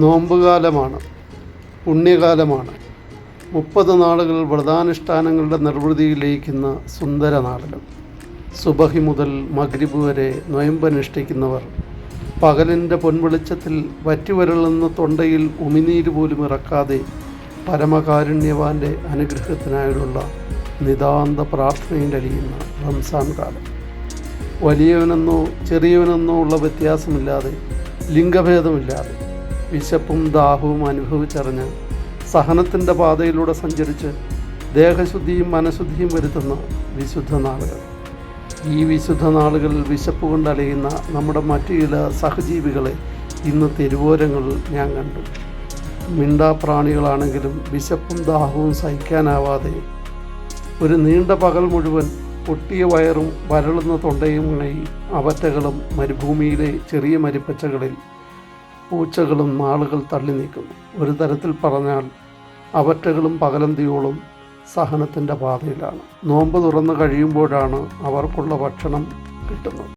നോമ്പുകാലമാണ്, പുണ്യകാലമാണ്. 30 നാളുകൾ വ്രതാനുഷ്ഠാനങ്ങളുടെ നിർവൃതിയിൽ ലയിക്കുന്ന സുന്ദര നാളുകൾ. സുബഹി മുതൽ മഗ്രിബ് വരെ നൊയമ്പനുഷ്ഠിക്കുന്നവർ പകലിൻ്റെ പൊൻവെളിച്ചത്തിൽ വറ്റിവരളുന്ന തൊണ്ടയിൽ ഉമിനീര് പോലും ഇറക്കാതെ പരമകാരുണ്യവാൻ്റെ അനുഗ്രഹത്തിനായുള്ള നിതാന്ത പ്രാർത്ഥനയിലലിയുന്ന റംസാൻ കാലം. വലിയവനെന്നോ ചെറിയവനെന്നോ ഉള്ള വ്യത്യാസമില്ലാതെ, ലിംഗഭേദമില്ലാതെ വിശപ്പും ദാഹവും അനുഭവിച്ചറിഞ്ഞ് സഹനത്തിൻ്റെ പാതയിലൂടെ സഞ്ചരിച്ച് ദേഹശുദ്ധിയും മനഃശുദ്ധിയും വരുത്തുന്ന വിശുദ്ധ നാളുകൾ. ഈ വിശുദ്ധ നാളുകളിൽ വിശപ്പ് കൊണ്ടലയുന്ന നമ്മുടെ മറ്റു ചില സഹജീവികളെ ഇന്ന് തെരുവോരങ്ങളിൽ ഞാൻ കണ്ടു. മിണ്ടാപ്രാണികളാണെങ്കിലും വിശപ്പും ദാഹവും സഹിക്കാനാവാതെ ഒരു നീണ്ട പകൽ മുഴുവൻ പൊട്ടിയ വയറും വരളുന്ന തൊണ്ടയുമായി അവറ്റകളും മരുഭൂമിയിലെ ചെറിയ മരിപ്പച്ചകളിൽ പൂച്ചകളും നാളുകൾ തള്ളി നീക്കുന്നു. ഒരു തരത്തിൽ പറഞ്ഞാൽ അവറ്റകളും പകലന്തിയോളം സഹനത്തിൻ്റെ പാതയിലാണ്. നോമ്പ് തുറന്നു കഴിയുമ്പോഴാണ് അവർക്കുള്ള ഭക്ഷണം കിട്ടുന്നത്.